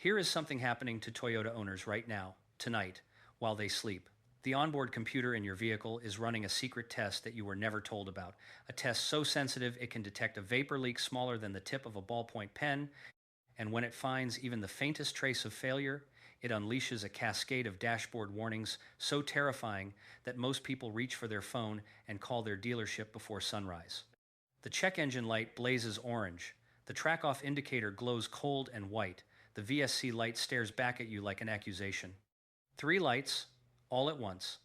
Here is something happening to Toyota owners right now, tonight, while they sleep. The onboard computer in your vehicle is running a secret test that you were never told about. A test so sensitive it can detect a vapor leak smaller than the tip of a ballpoint pen, and when it finds even the faintest trace of failure, it unleashes a cascade of dashboard warnings so terrifying that most people reach for their phone and call their dealership before sunrise. The check engine light blazes orange. The track off indicator glows cold and white. The VSC light stares back at you like an accusation. Three lights, all at once,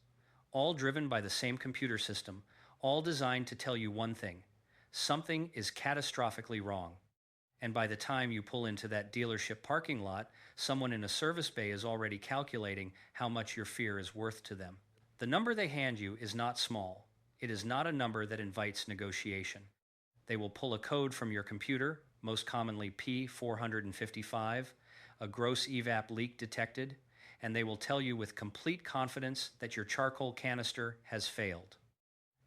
all driven by the same computer system, all designed to tell you one thing: something is catastrophically wrong. And by the time you pull into that dealership parking lot, someone in a service bay is already calculating how much your fear is worth to them. The number they hand you is not small. It is not a number that invites negotiation. They will pull a code from your computer, most commonly P455, a gross EVAP leak detected, and they will tell you with complete confidence that your charcoal canister has failed.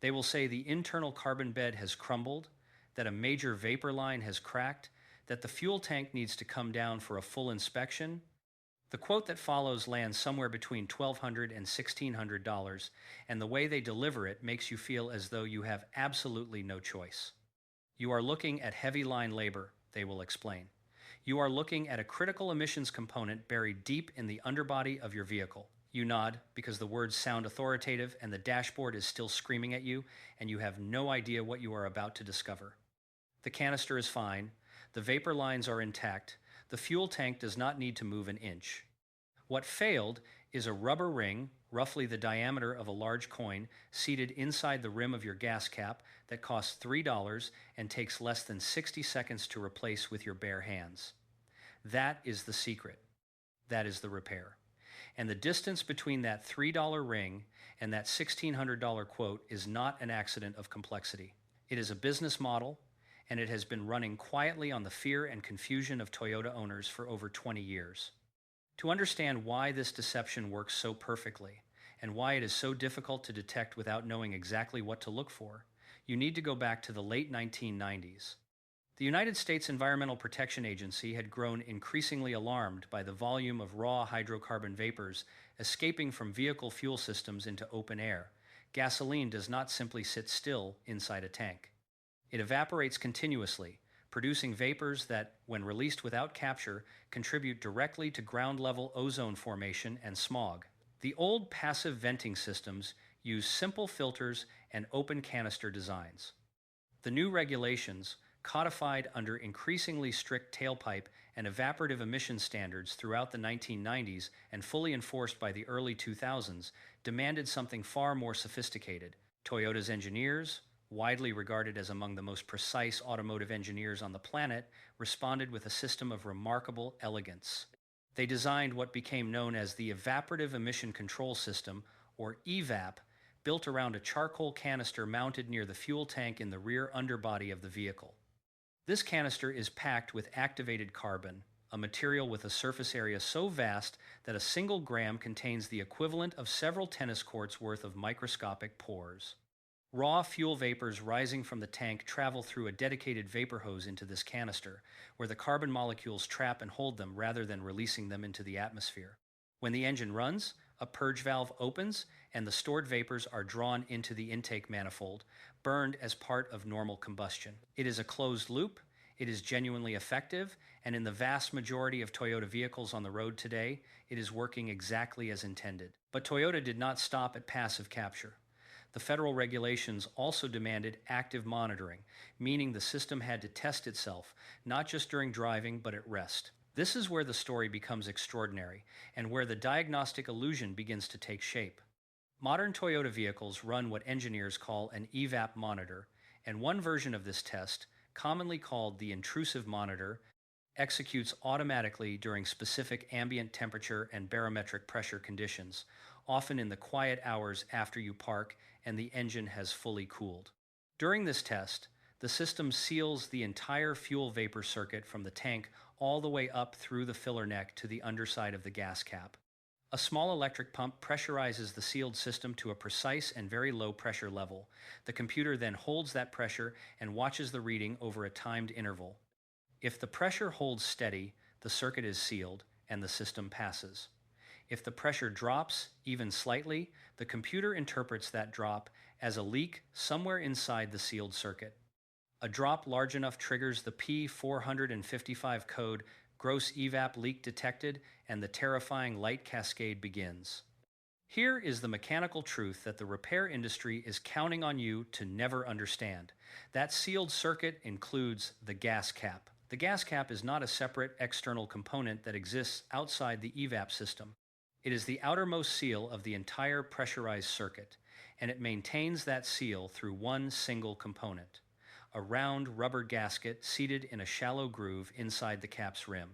They will say the internal carbon bed has crumbled, that a major vapor line has cracked, that the fuel tank needs to come down for a full inspection. The quote that follows lands somewhere between $1,200 and $1,600, and the way they deliver it makes you feel as though you have absolutely no choice. You are looking at heavy line labor, they will explain. You are looking at a critical emissions component buried deep in the underbody of your vehicle. You nod because the words sound authoritative and the dashboard is still screaming at you, and you have no idea what you are about to discover. The canister is fine. The vapor lines are intact. The fuel tank does not need to move an inch. What failed is a rubber ring, roughly the diameter of a large coin, seated inside the rim of your gas cap that costs $3 and takes less than 60 seconds to replace with your bare hands. That is the secret. That is the repair. And the distance between that $3 ring and that $1,600 quote is not an accident of complexity. It is a business model, and it has been running quietly on the fear and confusion of Toyota owners for over 20 years. To understand why this deception works so perfectly, and why it is so difficult to detect without knowing exactly what to look for, you need to go back to the late 1990s. The United States Environmental Protection Agency had grown increasingly alarmed by the volume of raw hydrocarbon vapors escaping from vehicle fuel systems into open air. Gasoline does not simply sit still inside a tank. It evaporates continuously, producing vapors that, when released without capture, contribute directly to ground-level ozone formation and smog. The old passive venting systems use simple filters and open canister designs. The new regulations, codified under increasingly strict tailpipe and evaporative emission standards throughout the 1990s and fully enforced by the early 2000s, demanded something far more sophisticated. Toyota's engineers, widely regarded as among the most precise automotive engineers on the planet, responded with a system of remarkable elegance. They designed what became known as the Evaporative Emission Control System, or EVAP, built around a charcoal canister mounted near the fuel tank in the rear underbody of the vehicle. This canister is packed with activated carbon, a material with a surface area so vast that a single gram contains the equivalent of several tennis courts worth of microscopic pores. Raw fuel vapors rising from the tank travel through a dedicated vapor hose into this canister, where the carbon molecules trap and hold them rather than releasing them into the atmosphere. When the engine runs, a purge valve opens and the stored vapors are drawn into the intake manifold, burned as part of normal combustion. It is a closed loop, it is genuinely effective, and in the vast majority of Toyota vehicles on the road today, it is working exactly as intended. But Toyota did not stop at passive capture. The federal regulations also demanded active monitoring, meaning the system had to test itself, not just during driving, but at rest. This is where the story becomes extraordinary, and where the diagnostic illusion begins to take shape. Modern Toyota vehicles run what engineers call an EVAP monitor, and one version of this test, commonly called the intrusive monitor, executes automatically during specific ambient temperature and barometric pressure conditions, often in the quiet hours after you park and the engine has fully cooled. During this test, the system seals the entire fuel vapor circuit from the tank all the way up through the filler neck to the underside of the gas cap. A small electric pump pressurizes the sealed system to a precise and very low pressure level. The computer then holds that pressure and watches the reading over a timed interval. If the pressure holds steady, the circuit is sealed, and the system passes. If the pressure drops, even slightly, the computer interprets that drop as a leak somewhere inside the sealed circuit. A drop large enough triggers the P455 code, gross EVAP leak detected, and the terrifying light cascade begins. Here is the mechanical truth that the repair industry is counting on you to never understand. That sealed circuit includes the gas cap. The gas cap is not a separate external component that exists outside the EVAP system. It is the outermost seal of the entire pressurized circuit, and it maintains that seal through one single component: a round rubber gasket seated in a shallow groove inside the cap's rim.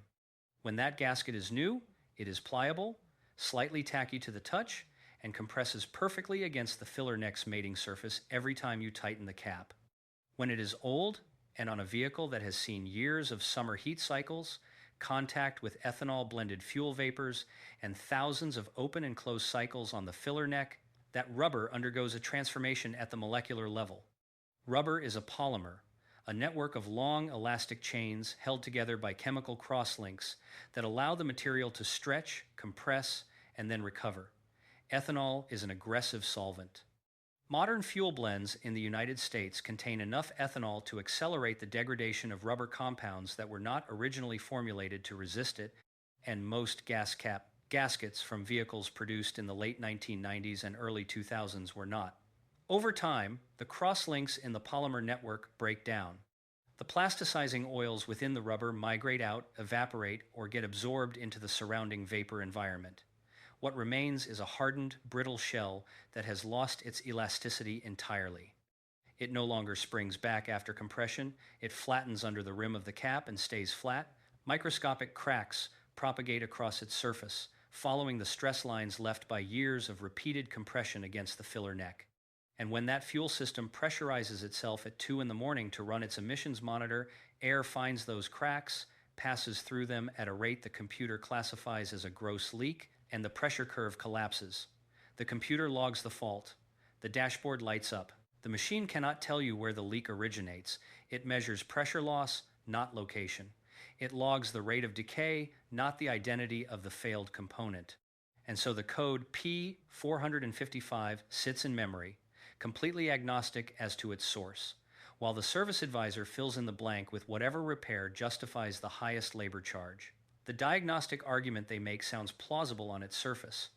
When that gasket is new, it is pliable, slightly tacky to the touch, and compresses perfectly against the filler neck's mating surface every time you tighten the cap. When it is old, and on a vehicle that has seen years of summer heat cycles, contact with ethanol-blended fuel vapors, and thousands of open and closed cycles on the filler neck, that rubber undergoes a transformation at the molecular level. Rubber is a polymer, a network of long elastic chains held together by chemical crosslinks that allow the material to stretch, compress, and then recover. Ethanol is an aggressive solvent. Modern fuel blends in the United States contain enough ethanol to accelerate the degradation of rubber compounds that were not originally formulated to resist it, and most gaskets from vehicles produced in the late 1990s and early 2000s were not. Over time, the crosslinks in the polymer network break down. The plasticizing oils within the rubber migrate out, evaporate, or get absorbed into the surrounding vapor environment. What remains is a hardened, brittle shell that has lost its elasticity entirely. It no longer springs back after compression, it flattens under the rim of the cap and stays flat. Microscopic cracks propagate across its surface, following the stress lines left by years of repeated compression against the filler neck. And when that fuel system pressurizes itself at 2 in the morning to run its emissions monitor, air finds those cracks, passes through them at a rate the computer classifies as a gross leak, and the pressure curve collapses. The computer logs the fault. The dashboard lights up. The machine cannot tell you where the leak originates. It measures pressure loss, not location. It logs the rate of decay, not the identity of the failed component. And so the code P455 sits in memory, completely agnostic as to its source, while the service advisor fills in the blank with whatever repair justifies the highest labor charge. The diagnostic argument they make sounds plausible on its surface.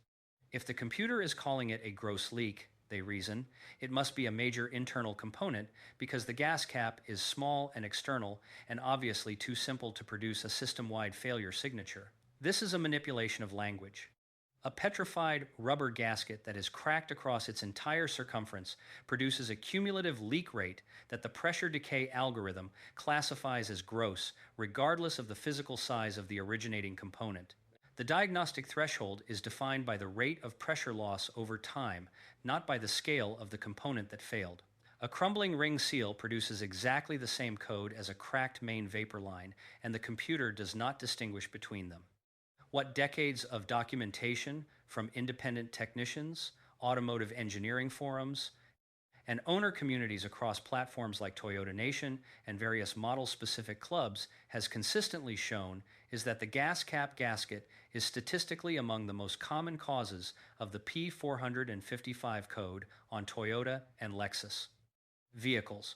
If the computer is calling it a gross leak, they reason, it must be a major internal component because the gas cap is small and external and obviously too simple to produce a system-wide failure signature. This is a manipulation of language. A petrified rubber gasket that is cracked across its entire circumference produces a cumulative leak rate that the pressure decay algorithm classifies as gross, regardless of the physical size of the originating component. The diagnostic threshold is defined by the rate of pressure loss over time, not by the scale of the component that failed. A crumbling ring seal produces exactly the same code as a cracked main vapor line, and the computer does not distinguish between them. What decades of documentation from independent technicians, automotive engineering forums, and owner communities across platforms like Toyota Nation and various model-specific clubs has consistently shown is that the gas cap gasket is statistically among the most common causes of the P455 code on Toyota and Lexus vehicles,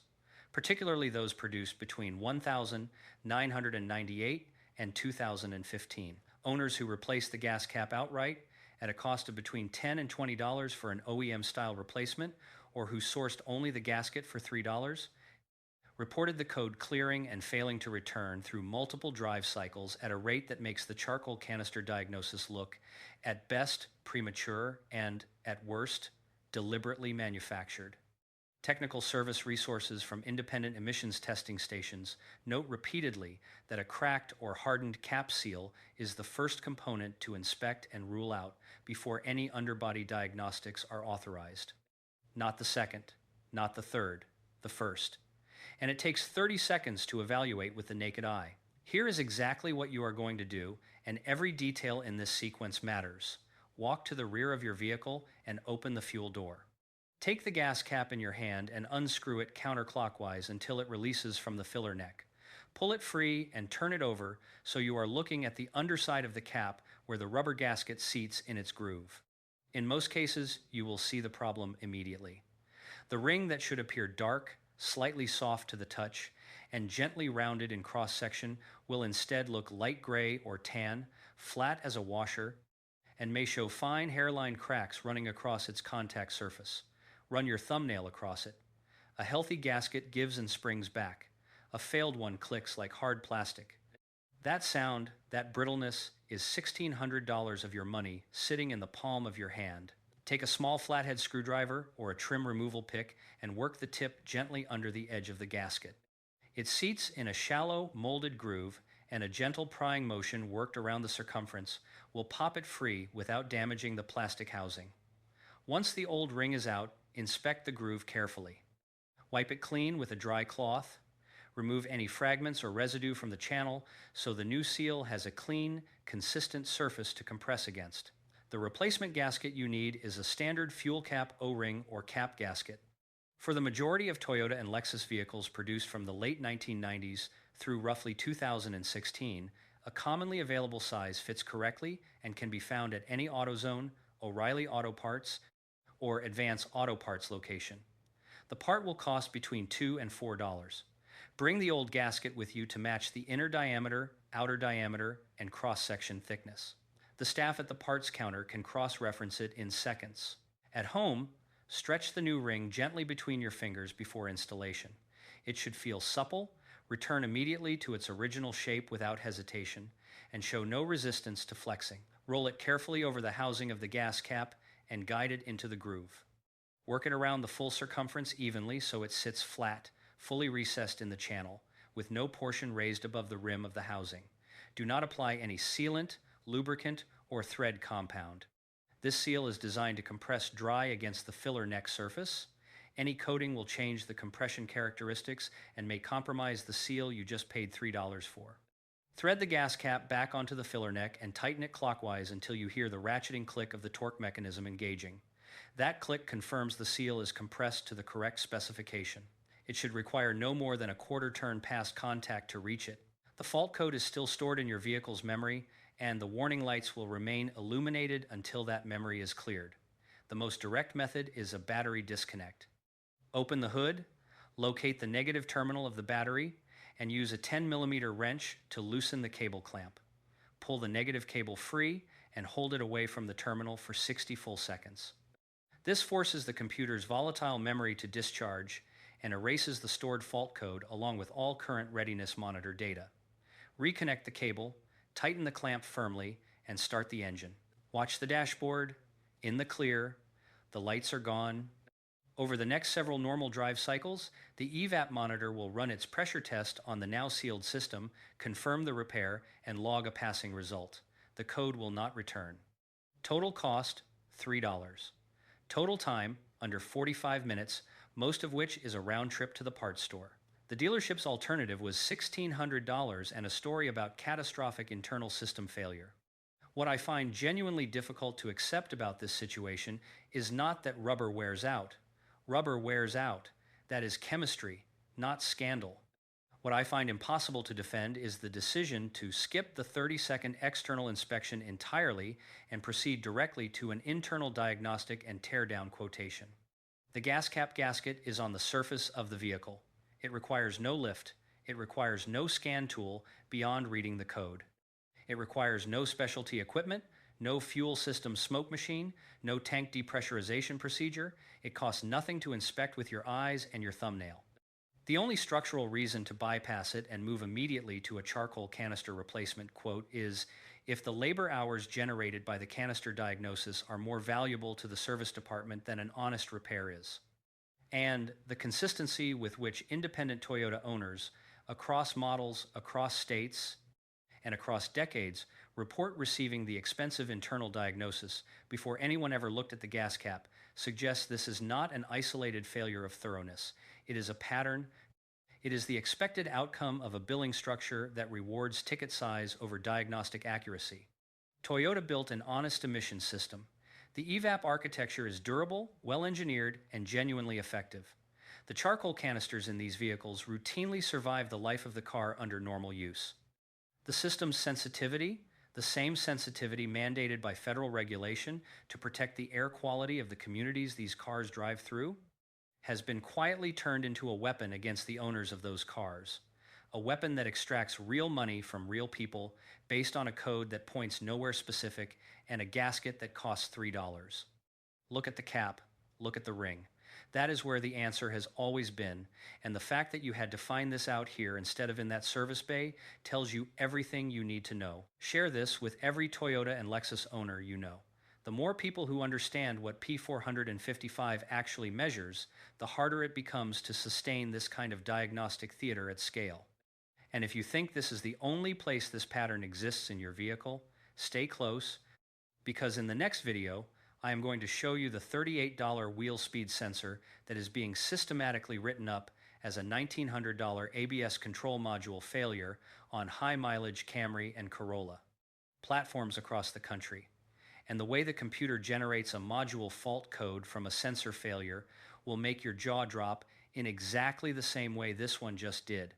particularly those produced between 1998 and 2015. Owners who replace the gas cap outright at a cost of between $10 and $20 for an OEM-style replacement, or who sourced only the gasket for $3, reported the code clearing and failing to return through multiple drive cycles at a rate that makes the charcoal canister diagnosis look, at best, premature and, at worst, deliberately manufactured. Technical service resources from independent emissions testing stations note repeatedly that a cracked or hardened cap seal is the first component to inspect and rule out before any underbody diagnostics are authorized. Not the second, not the third, the first. And it takes 30 seconds to evaluate with the naked eye. Here is exactly what you are going to do, and every detail in this sequence matters. Walk to the rear of your vehicle and open the fuel door. Take the gas cap in your hand and unscrew it counterclockwise until it releases from the filler neck. Pull it free and turn it over so you are looking at the underside of the cap where the rubber gasket seats in its groove. In most cases, you will see the problem immediately. The ring that should appear dark, slightly soft to the touch, and gently rounded in cross-section will instead look light gray or tan, flat as a washer, and may show fine hairline cracks running across its contact surface. Run your thumbnail across it. A healthy gasket gives and springs back. A failed one clicks like hard plastic. That sound, that brittleness, is $1,600 of your money sitting in the palm of your hand. Take a small flathead screwdriver or a trim removal pick and work the tip gently under the edge of the gasket. It seats in a shallow, molded groove, and a gentle prying motion worked around the circumference will pop it free without damaging the plastic housing. Once the old ring is out, inspect the groove carefully. Wipe it clean with a dry cloth. Remove any fragments or residue from the channel so the new seal has a clean, consistent surface to compress against. The replacement gasket you need is a standard fuel cap O-ring or cap gasket. For the majority of Toyota and Lexus vehicles produced from the late 1990s through roughly 2016, a commonly available size fits correctly and can be found at any AutoZone, O'Reilly Auto Parts, or Advance Auto Parts location. The part will cost between $2 and $4. Bring the old gasket with you to match the inner diameter, outer diameter, and cross-section thickness. The staff at the parts counter can cross-reference it in seconds. At home, stretch the new ring gently between your fingers before installation. It should feel supple, return immediately to its original shape without hesitation, and show no resistance to flexing. Roll it carefully over the housing of the gas cap and guide it into the groove. Work it around the full circumference evenly so it sits flat, fully recessed in the channel, with no portion raised above the rim of the housing. Do not apply any sealant, lubricant, or thread compound. This seal is designed to compress dry against the filler neck surface. Any coating will change the compression characteristics and may compromise the seal you just paid $3 for. Thread the gas cap back onto the filler neck and tighten it clockwise until you hear the ratcheting click of the torque mechanism engaging. That click confirms the seal is compressed to the correct specification. It should require no more than a quarter turn past contact to reach it. The fault code is still stored in your vehicle's memory, and the warning lights will remain illuminated until that memory is cleared. The most direct method is a battery disconnect. Open the hood, locate the negative terminal of the battery, and use a 10mm wrench to loosen the cable clamp. Pull the negative cable free and hold it away from the terminal for 60 full seconds. This forces the computer's volatile memory to discharge and erases the stored fault code along with all current readiness monitor data. Reconnect the cable, tighten the clamp firmly, and start the engine. Watch the dashboard, in the clear, the lights are gone. Over the next several normal drive cycles, the EVAP monitor will run its pressure test on the now sealed system, confirm the repair, and log a passing result. The code will not return. Total cost, $3. Total time, under 45 minutes, most of which is a round trip to the parts store. The dealership's alternative was $1,600 and a story about catastrophic internal system failure. What I find genuinely difficult to accept about this situation is not that rubber wears out. Rubber wears out. That is chemistry, not scandal. What I find impossible to defend is the decision to skip the 30-second external inspection entirely and proceed directly to an internal diagnostic and teardown quotation. The gas cap gasket is on the surface of the vehicle. It requires no lift. It requires no scan tool beyond reading the code. It requires no specialty equipment, no fuel system smoke machine, no tank depressurization procedure. It costs nothing to inspect with your eyes and your thumbnail. The only structural reason to bypass it and move immediately to a charcoal canister replacement quote is if the labor hours generated by the canister diagnosis are more valuable to the service department than an honest repair is. And the consistency with which independent Toyota owners, across models, across states, and across decades, report receiving the expensive internal diagnosis before anyone ever looked at the gas cap suggests this is not an isolated failure of thoroughness. It is a pattern. It is the expected outcome of a billing structure that rewards ticket size over diagnostic accuracy. Toyota built an honest emissions system. The EVAP architecture is durable, well-engineered, and genuinely effective. The charcoal canisters in these vehicles routinely survive the life of the car under normal use. The system's sensitivity, the same sensitivity mandated by federal regulation to protect the air quality of the communities these cars drive through, has been quietly turned into a weapon against the owners of those cars. A weapon that extracts real money from real people based on a code that points nowhere specific and a gasket that costs $3. Look at the cap, look at the ring. That is where the answer has always been, and the fact that you had to find this out here instead of in that service bay tells you everything you need to know. Share this with every Toyota and Lexus owner you know. The more people who understand what P455 actually measures, the harder it becomes to sustain this kind of diagnostic theater at scale. And if you think this is the only place this pattern exists in your vehicle, stay close, because in the next video, I am going to show you the $38 wheel speed sensor that is being systematically written up as a $1,900 ABS control module failure on high-mileage Camry and Corolla platforms across the country. And the way the computer generates a module fault code from a sensor failure will make your jaw drop in exactly the same way this one just did.